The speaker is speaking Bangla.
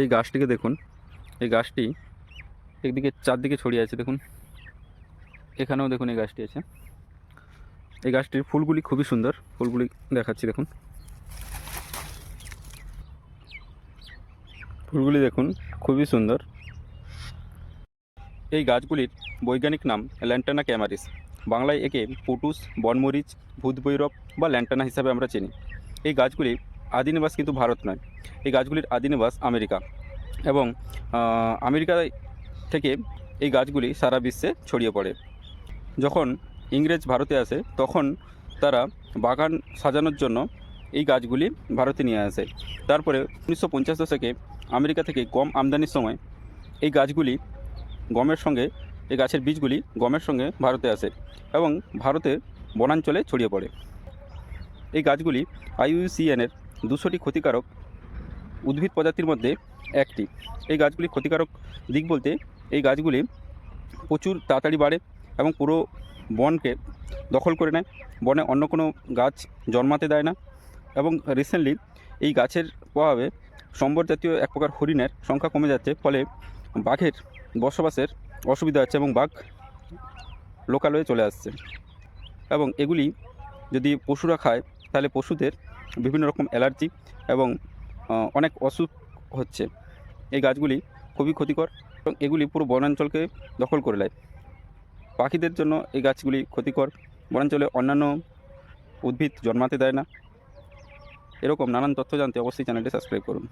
এই গাছটিকে দেখুন। এই গাছটি একদিকে চারদিকে ছড়িয়ে আছে দেখুন। এখানেও দেখুন এই গাছটি আছে। এই গাছটির ফুলগুলি খুবই সুন্দর। ফুলগুলি দেখাচ্ছি দেখুন। ফুলগুলি দেখুন খুবই সুন্দর। এই গাছগুলির বৈজ্ঞানিক নাম ল্যান্টানা ক্যামারিস। বাংলায় একে পুটুস, বনমরিচ, ভূতভৈরব বা ল্যান্টানা হিসাবে আমরা চিনি। এই গাছগুলির আদি নিবাস কিন্তু ভারত নয়। এই গাছগুলির আদি নিবাস আমেরিকা, এবং আমেরিকা থেকে এই গাছগুলি সারা বিশ্বে ছড়িয়ে পড়ে। যখন ইংরেজ ভারতে আসে তখন তারা বাগান সাজানোর জন্য এই গাছগুলি ভারতে নিয়ে আসে। তারপরে 1950 দশকে আমেরিকা থেকে গম আমদানির সময় এই গাছগুলি গমের সঙ্গে, এই গাছের বীজগুলি গমের সঙ্গে ভারতে আসে এবং ভারতে বনাঞ্চলে ছড়িয়ে পড়ে। এই গাছগুলি IUCN-এর 200টি ক্ষতিকারক উদ্ভিদ প্রজাতির মধ্যে একটি। এই গাছগুলি ক্ষতিকারক দিক বলতে এই গাছগুলি প্রচুর তাড়াতাড়ি বাড়ে এবং পুরো বনকে দখল করে নেয়। বনে অন্য কোনো গাছ জন্মাতে দেয় না। এবং রিসেন্টলি এই গাছের প্রভাবে সম্বর জাতীয় এক প্রকার হরিণের সংখ্যা কমে যাচ্ছে, ফলে বাঘের বসবাসের অসুবিধা হচ্ছে এবং বাঘ লোকালয়ে চলে আসছে। এবং এগুলি যদি পশুরা খায় তাহলে পশুদের বিভিন্ন রকম অ্যালার্জি এবং অনেক অসুখ হচ্ছে। এই গাছগুলি খুবই ক্ষতিকর এবং এগুলি পুরো বনাঞ্চলকে দখল করে নেয়। পাখিদের জন্য এই গাছগুলি ক্ষতিকর। বনাঞ্চলে অন্যান্য উদ্ভিদ জন্মাতে দেয় না। এরকম নানান তথ্য জানতে অবশ্যই চ্যানেলটি সাবস্ক্রাইব করুন।